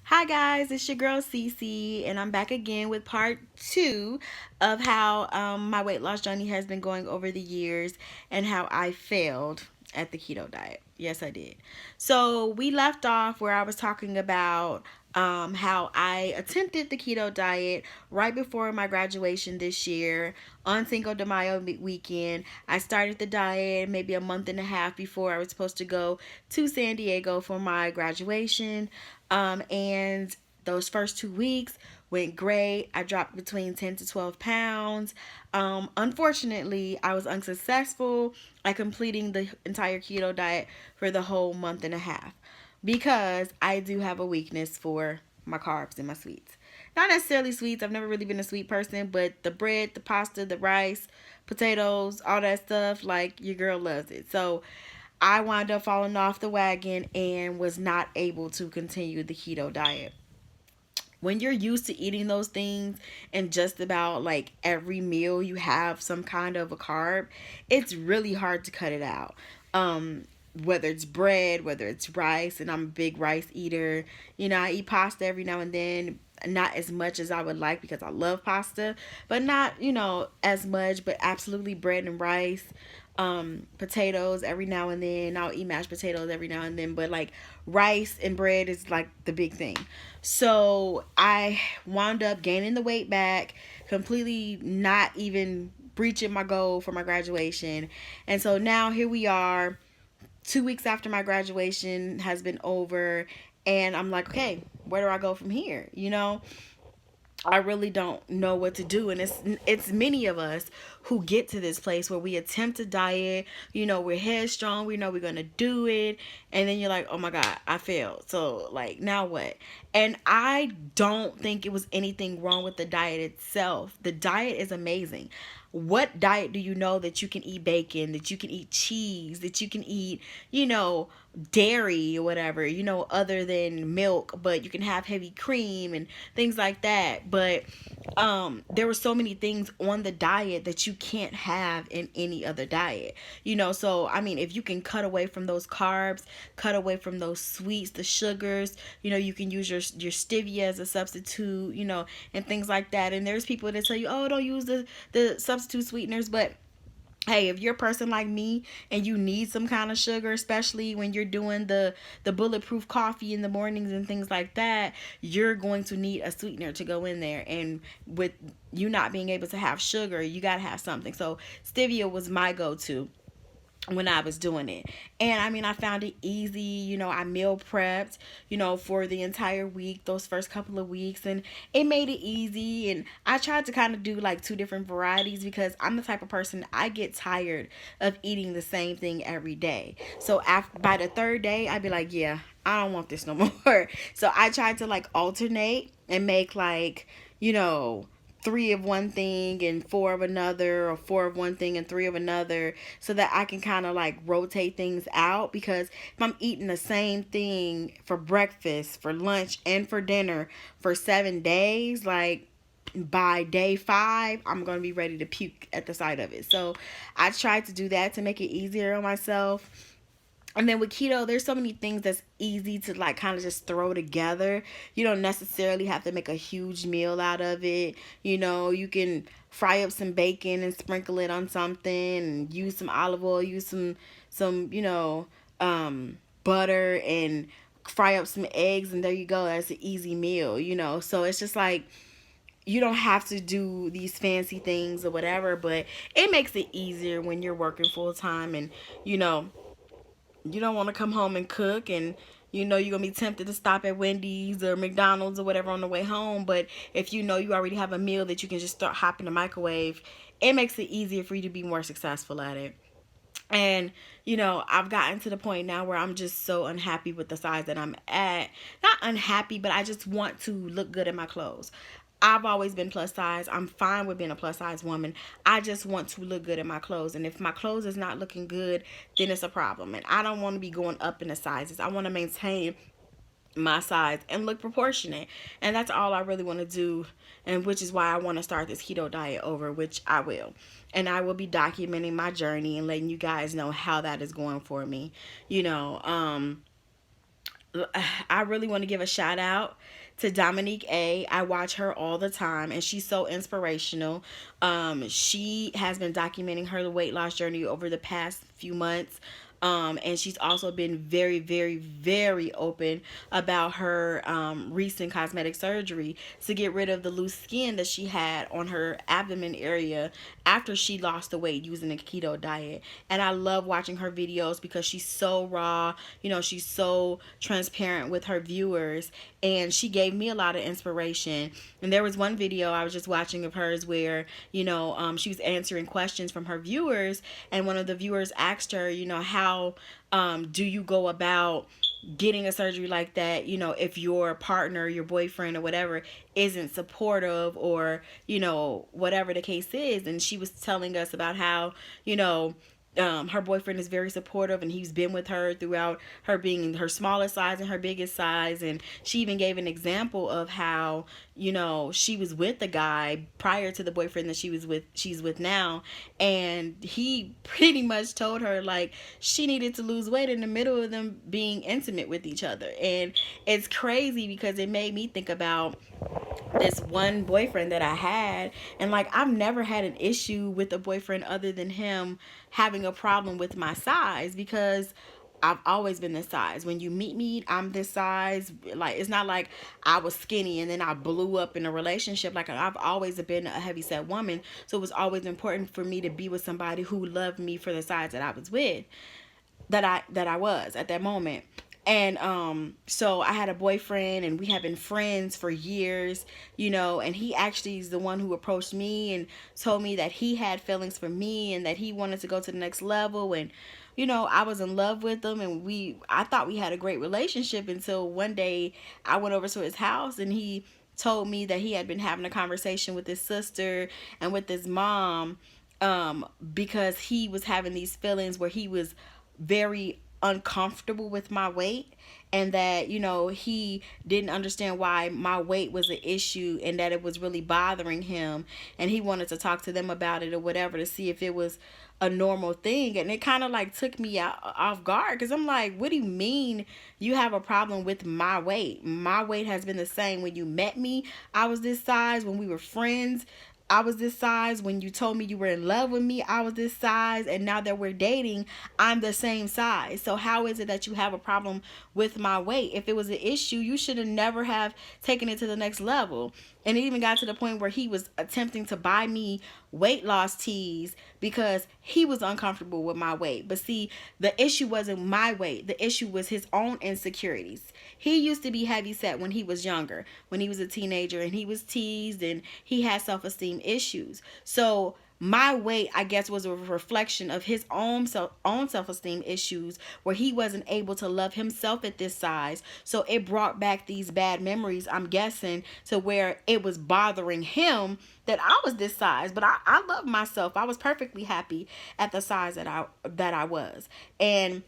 Hi guys, it's your girl Cece, and I'm back again with part two of how my weight loss journey has been going over the years and how I failed at the keto diet. Yes, I did. So we left off where I was talking about how I attempted the keto diet right before my graduation this year on Cinco de Mayo weekend. I started the diet maybe a month and a half before I was supposed to go to San Diego for my graduation. And those first 2 weeks went great. I dropped between 10 to 12 pounds. Unfortunately, I was unsuccessful at completing the entire keto diet for the whole month and a half because I do have a weakness for my carbs and my sweets. Not necessarily sweets. I've never really been a sweet person, but the bread, the pasta, the rice, potatoes, all that stuff, like your girl loves it. So I wound up falling off the wagon and was not able to continue the keto diet. When you're used to eating those things and just about like every meal you have some kind of a carb, it's really hard to cut it out. Whether it's bread, whether it's rice, and I'm a big rice eater. I eat pasta every now and then, not as much as I would like because I love pasta, but not, as much, but absolutely bread and rice. Potatoes every now and then. I'll eat mashed potatoes every now and then, but like rice and bread is like the big thing. So I wound up gaining the weight back, completely not even breaching my goal for my graduation. And so now here we are, 2 weeks after my graduation has been over, and I'm like, okay, where do I go from here? I really don't know what to do, and it's many of us who get to this place where we attempt to diet. We're headstrong, we know we're gonna do it, and then you're like, oh my god, I failed. So like, now what? And I don't think it was anything wrong with the diet itself. The diet is amazing. What diet do you know that you can eat bacon, that you can eat cheese, that you can eat, dairy or whatever, other than milk, but you can have heavy cream and things like that. But there were so many things on the diet that you can't have in any other diet. So I mean, if you can cut away from those carbs, cut away from those sweets, the sugars, you can use your stevia as a substitute, and things like that. And there's people that tell you, oh, don't use the substitute sweeteners, but hey, if you're a person like me and you need some kind of sugar, especially when you're doing the bulletproof coffee in the mornings and things like that, you're going to need a sweetener to go in there. And with you not being able to have sugar, you got to have something. So stevia was my go-to when I was doing it. And I mean, I found it easy. I meal prepped, for the entire week, those first couple of weeks, and it made it easy. And I tried to kind of do like two different varieties because I'm the type of person, I get tired of eating the same thing every day. So after by the third day, I'd be like, yeah, I don't want this no more. So I tried to like alternate and make like, you know, three of one thing and four of another, or four of one thing and three of another, so that I can kind of like rotate things out. Because if I'm eating the same thing for breakfast, for lunch, and for dinner for 7 days, like by day 5, I'm going to be ready to puke at the sight of it. So I tried to do that to make it easier on myself. And then with keto, there's so many things that's easy to like kind of just throw together. You don't necessarily have to make a huge meal out of it. You can fry up some bacon and sprinkle it on something, and use some olive oil, use some butter, and fry up some eggs, and there you go. That's an easy meal. So it's just like, you don't have to do these fancy things or whatever, but it makes it easier when you're working full time, and you know you don't want to come home and cook, and you're gonna be tempted to stop at Wendy's or McDonald's or whatever on the way home. But if you already have a meal that you can just start hopping the microwave, it makes it easier for you to be more successful at it. And I've gotten to the point now where I'm just so unhappy with the size that I'm at. Not unhappy, but I just want to look good in my clothes. I've always been plus size. I'm fine with being a plus size woman. I just want to look good in my clothes. And if my clothes is not looking good, then it's a problem. And I don't want to be going up in the sizes. I want to maintain my size and look proportionate. And that's all I really want to do. And which is why I want to start this keto diet over, which I will. And I will be documenting my journey and letting you guys know how that is going for me. You know, I really want to give a shout out to Dominique A. I watch her all the time and she's so inspirational. She has been documenting her weight loss journey over the past few months. And she's also been very, very, very open about her recent cosmetic surgery to get rid of the loose skin that she had on her abdomen area after she lost the weight using a keto diet. And I love watching her videos because she's so raw, she's so transparent with her viewers, and she gave me a lot of inspiration. And there was one video I was just watching of hers where, she was answering questions from her viewers, and one of the viewers asked her, how do you go about getting a surgery like that, if your partner, your boyfriend or whatever isn't supportive, or whatever the case is. And she was telling us about how, her boyfriend is very supportive and he's been with her throughout her being her smallest size and her biggest size. And she even gave an example of how, she was with the guy prior to the boyfriend that she's with now, and he pretty much told her like she needed to lose weight in the middle of them being intimate with each other. And it's crazy because it made me think about this one boyfriend that I had, and like I've never had an issue with a boyfriend other than him having a problem with my size, because I've always been this size. When you meet me, I'm this size. Like, it's not like I was skinny and then I blew up in a relationship. Like, I've always been a heavy set woman, so it was always important for me to be with somebody who loved me for the size that I was with, that I was at that moment. And so I had a boyfriend and we have been friends for years, and he actually is the one who approached me and told me that he had feelings for me and that he wanted to go to the next level. And I was in love with him, and I thought we had a great relationship until one day I went over to his house and he told me that he had been having a conversation with his sister and with his mom, because he was having these feelings where he was very uncomfortable with my weight, and that he didn't understand why my weight was an issue and that it was really bothering him, and he wanted to talk to them about it or whatever to see if it was a normal thing. And it kind of like took me off guard, because I'm like, what do you mean you have a problem with my weight? My weight has been the same. When you met me, I was this size. When we were friends, I was this size. When you told me you were in love with me, I was this size. And now that we're dating, I'm the same size. So how is it that you have a problem with my weight? If it was an issue, you should have never have taken it to the next level. And it even got to the point where he was attempting to buy me weight loss teas because he was uncomfortable with my weight. But see, the issue wasn't my weight. The issue was his own insecurities. He used to be heavy set when he was younger, when he was a teenager, and he was teased and he had self-esteem issues. So my weight, I guess, was a reflection of his own self-esteem issues, where he wasn't able to love himself at this size. So it brought back these bad memories, I'm guessing, to where it was bothering him that I was this size. But I love myself. I was perfectly happy at the size that I was. And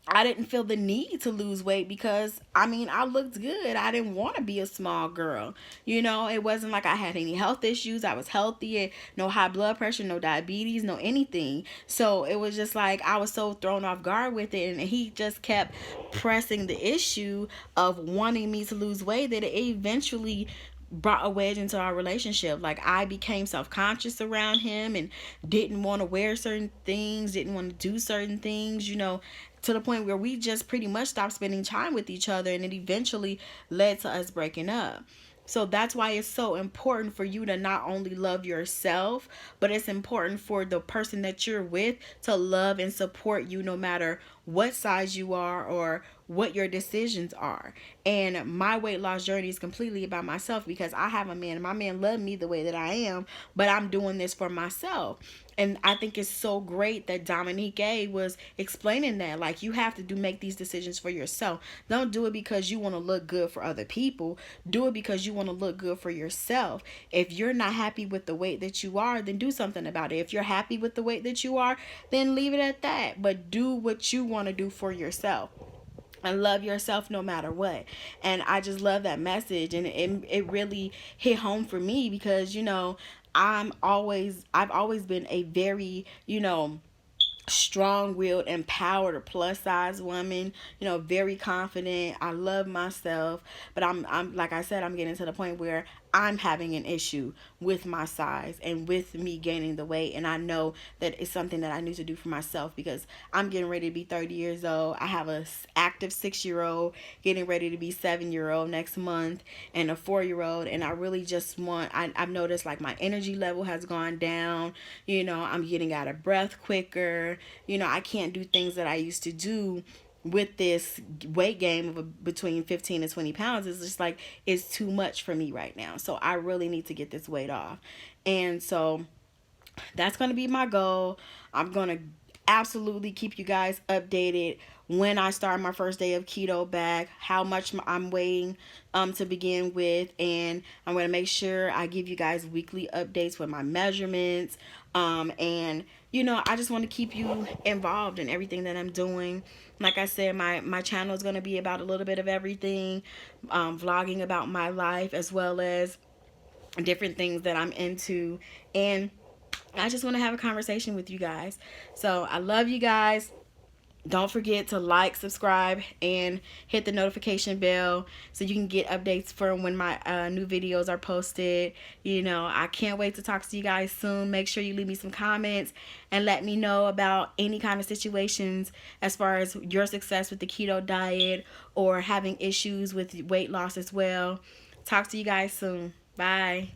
I didn't feel the need to lose weight because, I looked good. I didn't want to be a small girl. It wasn't like I had any health issues. I was healthy, and no high blood pressure, no diabetes, no anything. So it was just like I was so thrown off guard with it. And he just kept pressing the issue of wanting me to lose weight, that it eventually brought a wedge into our relationship. Like, I became self-conscious around him and didn't want to wear certain things, didn't want to do certain things, to the point where we just pretty much stopped spending time with each other, and it eventually led to us breaking up. So that's why it's so important for you to not only love yourself, but it's important for the person that you're with to love and support you no matter what size you are or what your decisions are. And my weight loss journey is completely about myself, because I have a man and my man loved me the way that I am, but I'm doing this for myself. And I think it's so great that Dominique A was explaining that, like, you have to make these decisions for yourself. Don't do it because you want to look good for other people. Do it because you want to look good for yourself. If you're not happy with the weight that you are, then do something about it. If you're happy with the weight that you are, then leave it at that. But do what you want to do for yourself, and love yourself no matter what. And I just love that message, and it really hit home for me, because I've always been a very strong-willed, empowered, a plus-size woman, very confident. I love myself, but I'm like I said, I'm getting to the point where I'm having an issue with my size and with me gaining the weight, and I know that it's something that I need to do for myself because I'm getting ready to be 30 years old. I have a active 6-year old getting ready to be 7-year old next month, and a 4-year old, and I really just want, I've noticed like my energy level has gone down. I'm getting out of breath quicker. I can't do things that I used to do with this weight gain of between 15 and 20 pounds. It's just like it's too much for me right now, so I really need to get this weight off. And so that's going to be my goal. I'm going to absolutely keep you guys updated when I start my first day of keto back, how much I'm weighing to begin with, and I'm going to make sure I give you guys weekly updates with my measurements. And I just want to keep you involved in everything that I'm doing. Like I said, my channel is going to be about a little bit of everything, vlogging about my life as well as different things that I'm into, and I just want to have a conversation with you guys. So I love you guys. Don't forget to like, subscribe, and hit the notification bell so you can get updates for when my new videos are posted. I can't wait to talk to you guys soon. Make sure you leave me some comments and let me know about any kind of situations as far as your success with the keto diet or having issues with weight loss as well. Talk to you guys soon. Bye.